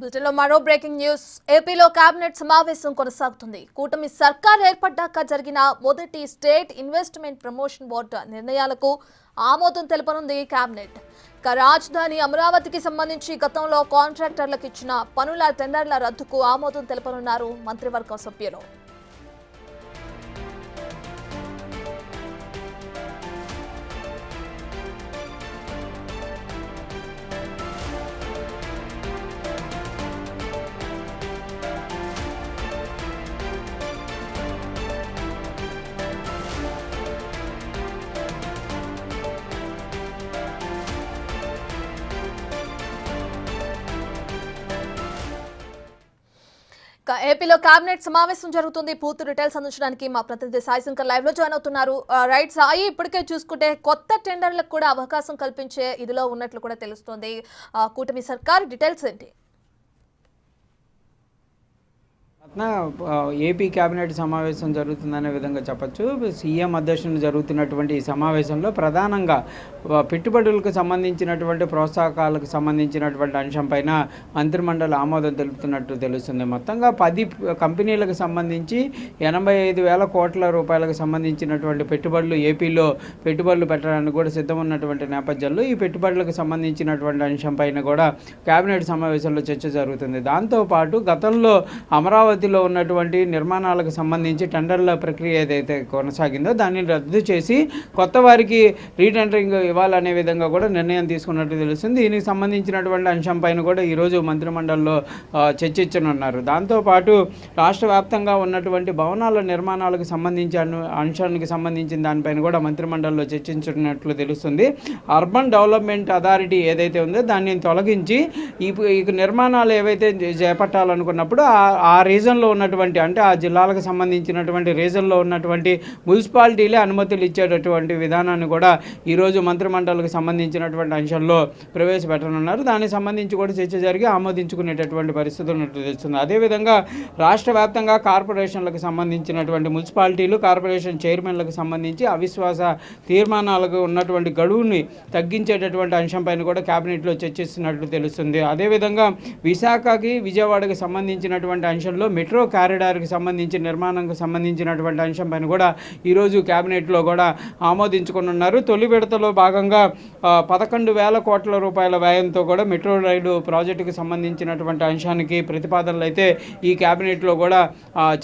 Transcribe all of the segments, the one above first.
బులెటిన్లో మరో breaking news. ఏపీలో కేబినెట్ సమావేశం కొనసాగుతుంది. కూటమి సర్కార్ ఏర్పడ్డాక జరిగిన మొదటి స్టేట్ ఇన్వెస్ట్మెంట్ ప్రమోషన్ బోర్డు నిర్ణయాలకు ఆమోదం తెలపనుంది కేబినెట్. రాజధాని అమరావతికి సంబంధించి గతంలో కాంట్రాక్టర్లకు ఇచ్చిన పనుల టెండర్ల రద్దుకు ఆమోదం తెలపనున్నారు మంత్రివర్గ సభ్యులు. ఏపీలో కేబినెట్ సమావేశం జరుగుతుంది. పూర్తి డీటెయిల్స్ అందించడానికి మా ప్రతినిధి సాయి శంకర్ లైవ్ లో జాయిన్ అవుతున్నారు. రైట్ సాయి, ఇప్పటికే చూసుకుంటే కొత్త టెండర్లకు కూడా అవకాశం కల్పించే ఇదిలో ఉన్నట్లు కూడా తెలుస్తోంది. కూటమి సర్కార్ డీటెయిల్స్ ఏంటి? ఏపీ కేబినెట్ సమావేశం జరుగుతుందనే విధంగా చెప్పచ్చు. సీఎం అధ్యక్షతన జరుగుతున్నటువంటి ఈ సమావేశంలో ప్రధానంగా పెట్టుబడులకు సంబంధించినటువంటి ప్రోత్సాహకాలకు సంబంధించినటువంటి అంశంపైన మంత్రిమండలి ఆమోదం తెలుపుతున్నట్టు తెలుస్తుంది. మొత్తంగా 10 కంపెనీలకు సంబంధించి 85,000 కోట్ల రూపాయలకు సంబంధించినటువంటి పెట్టుబడులు ఏపీలో పెట్టుబడులు పెట్టడానికి కూడా సిద్ధం ఉన్నటువంటి నేపథ్యంలో ఈ పెట్టుబడులకు సంబంధించినటువంటి అంశంపైన కూడా కేబినెట్ సమావేశంలో చర్చ జరుగుతుంది. దాంతోపాటు గతంలో అమరావతిలో ఉన్నటువంటి నిర్మాణాలకు సంబంధించి టెండర్ల ప్రక్రియ ఏదైతే కొనసాగిందో దాన్ని రద్దు చేసి కొత్త వారికి రీటెండరింగ్ ఇవ్వాలనే విధంగా కూడా నిర్ణయం తీసుకున్నట్టు తెలుస్తుంది. దీనికి సంబంధించినటువంటి అంశంపైన కూడా ఈరోజు మంత్రిమండలిలో చర్చించనున్నారు. దాంతోపాటు రాష్ట్ర వ్యాప్తంగా ఉన్నటువంటి భవనాల నిర్మాణాలకు సంబంధించి అంశానికి సంబంధించిన దానిపైన కూడా మంత్రిమండలిలో చర్చించినట్లు తెలుస్తుంది. అర్బన్ డెవలప్మెంట్ అథారిటీ ఏదైతే ఉందో దాన్ని తొలగించి ఈ నిర్మాణాలు ఏవైతే చేపట్టాలనుకున్నప్పుడు ఆ రీజన్లో ఉన్నటువంటి అంటే ఆ జిల్లాలకు సంబంధించినటువంటి రీజన్లో ఉన్నటువంటి మున్సిపాలిటీలే అనుమతులు ఇచ్చేటటువంటి విధానాన్ని కూడా ఈరోజు మంత్రిమండలికి సంబంధించినటువంటి అంశంలో ప్రవేశపెట్టనున్నారు. దానికి సంబంధించి కూడా చర్చ జరిగి ఆమోదించుకునేటటువంటి పరిస్థితి ఉన్నట్టు తెలుస్తుంది. అదేవిధంగా రాష్ట్ర వ్యాప్తంగా కార్పొరేషన్లకు సంబంధించినటువంటి మున్సిపాలిటీలు కార్పొరేషన్ చైర్మన్లకు సంబంధించి అవిశ్వాస తీర్మానాలకు ఉన్నటువంటి గడువుని తగ్గించేటటువంటి అంశంపైన కూడా కేబినెట్లో చర్చిస్తున్నట్లు తెలుస్తుంది. అదేవిధంగా విశాఖకి విజయవాడకి సంబంధించినటువంటి అంశంలో మెట్రో కారిడార్కి సంబంధించి నిర్మాణంకు సంబంధించినటువంటి అంశం పైన కూడా ఈరోజు కేబినెట్లో కూడా ఆమోదించుకున్నారు. తొలి విడతలో భాగంగా 11,000 కోట్ల రూపాయల వ్యయంతో కూడా మెట్రో రైలు ప్రాజెక్టుకు సంబంధించినటువంటి అంశానికి ప్రతిపాదనలు అయితే ఈ కేబినెట్లో కూడా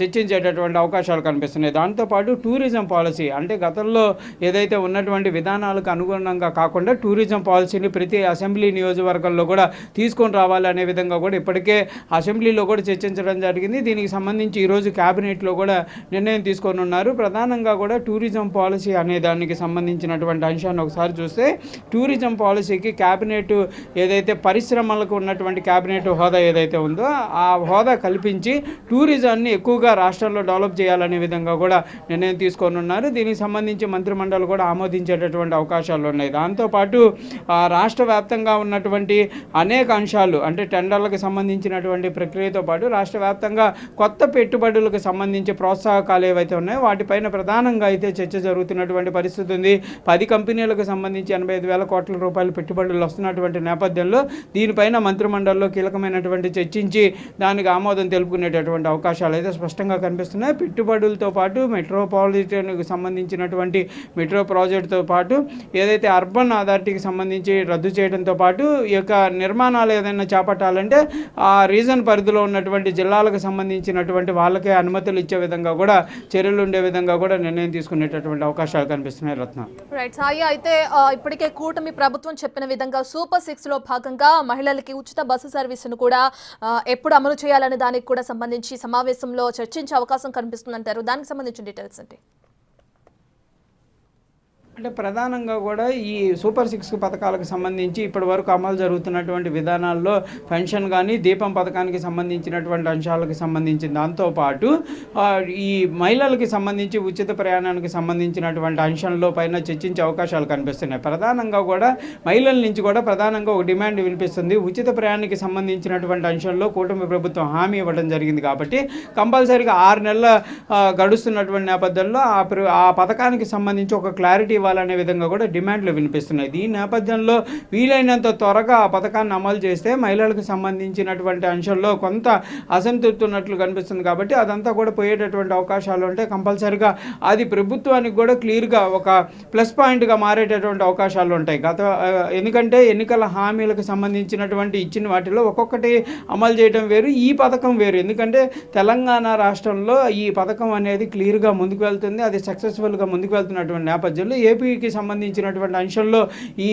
చర్చించేటటువంటి అవకాశాలు కనిపిస్తున్నాయి. దాంతోపాటు టూరిజం పాలసీ అంటే గతంలో ఏదైతే ఉన్నటువంటి విధానాలకు అనుగుణంగా కాకుండా టూరిజం పాలసీని ప్రతి అసెంబ్లీ నియోజకవర్గంలో కూడా తీసుకొని రావాలి అనే విధంగా కూడా ఇప్పటికే అసెంబ్లీలో కూడా చర్చించడం జరిగింది. దీనికి సంబంధించి ఈరోజు కేబినెట్లో కూడా నిర్ణయం తీసుకొని ఉన్నారు. ప్రధానంగా కూడా టూరిజం పాలసీ అనే దానికి సంబంధించినటువంటి అంశాన్ని ఒకసారి చూస్తే టూరిజం పాలసీకి కేబినెట్ ఏదైతే పరిశ్రమలకు ఉన్నటువంటి కేబినెట్ హోదా ఏదైతే ఉందో ఆ హోదా కల్పించి టూరిజాన్ని ఎక్కువగా రాష్ట్రంలో డెవలప్ చేయాలనే విధంగా కూడా నిర్ణయం తీసుకొని ఉన్నారు. దీనికి సంబంధించి మంత్రిమండలి కూడా ఆమోదించేటటువంటి అవకాశాలు ఉన్నాయి. దాంతోపాటు రాష్ట్ర వ్యాప్తంగా ఉన్నటువంటి అనేక అంశాలు అంటే టెండర్లకు సంబంధించినటువంటి ప్రక్రియతో పాటు రాష్ట్ర వ్యాప్తంగా కొత్త పెట్టుబడులకు సంబంధించి ప్రోత్సాహకాలు ఏవైతే ఉన్నాయో వాటిపైన ప్రధానంగా అయితే చర్చ జరుగుతున్నటువంటి పరిస్థితి ఉంది. 10 కంపెనీలకు సంబంధించి 85,000 కోట్ల రూపాయల పెట్టుబడులు వస్తున్నటువంటి నేపథ్యంలో దీనిపైన మంత్రిమండలిలో కీలకమైనటువంటి చర్చించి దానికి ఆమోదం తెలుపుకునేటటువంటి అవకాశాలు అయితే స్పష్టంగా కనిపిస్తున్నాయి. పెట్టుబడులతో పాటు మెట్రోపాలిటన్కు సంబంధించినటువంటి మెట్రో ప్రాజెక్టుతో పాటు ఏదైతే అర్బన్ అథారిటీకి సంబంధించి రద్దు చేయడంతో పాటు ఈ యొక్క నిర్మాణాలు ఏదైనా చేపట్టాలంటే ఆ రీజన్ పరిధిలో ఉన్నటువంటి జిల్లాలకు సంబంధించినటువంటి వాళ్ళకే అనుమతులు ఇచ్చే విధంగా కూడా చర్యలు ఉండే విధంగా కూడా నిర్ణయం తీసుకునేటటువంటి అవకాశాలు కనిపిస్తున్నాయి. రత్న రైట్ సాయి, అయితే ఇప్పటికే కూటమి ప్రభుత్వం చెప్పిన విధంగా సూపర్ 6 లో భాగంగా మహిళలకి ఉచిత బస్సు సర్వీసును కూడా ఎప్పుడు అమలు చేయాలనే దానికి కూడా సంబంధించి సమావేశంలో చర్చించే అవకాశం కనిపిస్తుందంటారు. దానికి సంబంధించిన డీటెయిల్స్ ఏంటి? అంటే ప్రధానంగా కూడా ఈ సూపర్ 6 పథకాలకు సంబంధించి ఇప్పటి వరకు అమలు జరుగుతున్నటువంటి విధానాల్లో పెన్షన్ కానీ దీపం పథకానికి సంబంధించినటువంటి అంశాలకు సంబంధించిన దాంతోపాటు ఈ మహిళలకి సంబంధించి ఉచిత ప్రయాణానికి సంబంధించినటువంటి అంశంలో పైన చర్చించే అవకాశాలు కనిపిస్తున్నాయి. ప్రధానంగా కూడా మహిళల నుంచి కూడా ప్రధానంగా ఒక డిమాండ్ వినిపిస్తుంది. ఉచిత ప్రయాణానికి సంబంధించినటువంటి అంశంలో కూటమి ప్రభుత్వం హామీ ఇవ్వడం జరిగింది కాబట్టి కంపల్సరీగా 6 నెలల గడుస్తున్నటువంటి నేపథ్యంలో ఆ పథకానికి సంబంధించి ఒక క్లారిటీ ఇవ్వాలనే విధంగా కూడా డిమాండ్లు వినిపిస్తున్నాయి. ఈ నేపథ్యంలో వీలైనంత త్వరగా ఆ పథకాన్ని అమలు చేస్తే మహిళలకు సంబంధించినటువంటి అంశంలో కొంత అసంతృప్తి ఉన్నట్లు కనిపిస్తుంది. కాబట్టి అదంతా కూడా పోయేటటువంటి అవకాశాలు ఉంటాయి. కంపల్సరిగా అది ప్రభుత్వానికి కూడా క్లియర్గా ఒక ప్లస్ పాయింట్గా మారేటటువంటి అవకాశాలు ఉంటాయి. ఎందుకంటే ఎన్నికల హామీలకు సంబంధించినటువంటి ఇచ్చిన వాటిలో ఒక్కొక్కటి అమలు చేయడం వేరు, ఈ పథకం వేరు. ఎందుకంటే తెలంగాణ రాష్ట్రంలో ఈ పథకం అనేది క్లియర్గా ముందుకు వెళ్తుంది, అది సక్సెస్ఫుల్గా ముందుకు వెళ్తున్నటువంటి నేపథ్యంలో ఏపీకి సంబంధించినటువంటి అంశంలో ఈ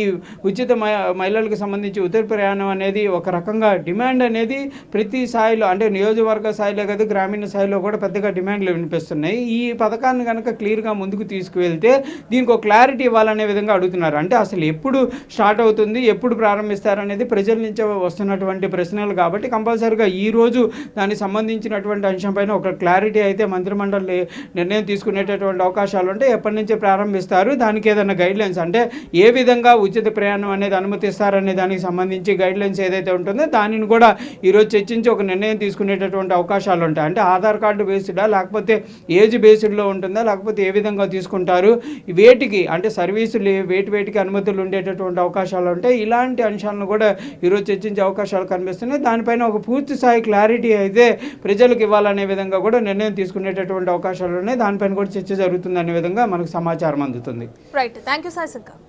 ఉచిత మహిళలకు సంబంధించి ఉత్తర ప్రయాణం అనేది ఒక రకంగా డిమాండ్ అనేది ప్రతి స్థాయిలో, అంటే నియోజకవర్గ స్థాయిలో కాదు గ్రామీణ స్థాయిలో కూడా పెద్దగా డిమాండ్లు వినిపిస్తున్నాయి. ఈ పథకాన్ని కనుక క్లియర్గా ముందుకు తీసుకువెళ్తే దీనికి ఒక క్లారిటీ ఇవ్వాలనే విధంగా అడుగుతున్నారు. అంటే అసలు ఎప్పుడు స్టార్ట్ అవుతుంది, ఎప్పుడు ప్రారంభిస్తారనేది ప్రజల నుంచి వస్తున్నటువంటి ప్రశ్నలు. కాబట్టి కంపల్సరీగా ఈరోజు దానికి సంబంధించినటువంటి అంశంపైన ఒక క్లారిటీ అయితే మంత్రిమండలి నిర్ణయం తీసుకునేటటువంటి అవకాశాలు ఉంటాయి. ఎప్పటి నుంచి ప్రారంభిస్తారు, దానికి ఏదైనా గైడ్లైన్స్, అంటే ఏ విధంగా ఉచిత ప్రయాణం అనేది అనుమతిస్తారనే దానికి సంబంధించి గైడ్లైన్స్ ఏదైతే ఉంటుందో దానిని కూడా ఈరోజు చర్చించి ఒక నిర్ణయం తీసుకునేటటువంటి అవకాశాలు ఉంటాయి. అంటే ఆధార్ కార్డు బేస్డా, లేకపోతే ఏజ్ బేస్డ్లో ఉంటుందా, లేకపోతే ఏ విధంగా తీసుకుంటారు, వేటికి అంటే సర్వీసులు వేటికి అనుమతులు ఉండేటటువంటి అవకాశాలు ఉంటాయి. ఇలాంటి అంశాలను కూడా ఈరోజు చర్చించే అవకాశాలు కనిపిస్తున్నాయి. దానిపైన ఒక పూర్తి స్థాయి క్లారిటీ అయితే ప్రజలకు ఇవ్వాలనే విధంగా కూడా నిర్ణయం తీసుకునేటటువంటి అవకాశాలు ఉన్నాయి. దానిపైన కూడా చర్చ జరుగుతుంది అనే విధంగా మనకు సమాచారం అందుతుంది. Right, thank you Sai Shankar.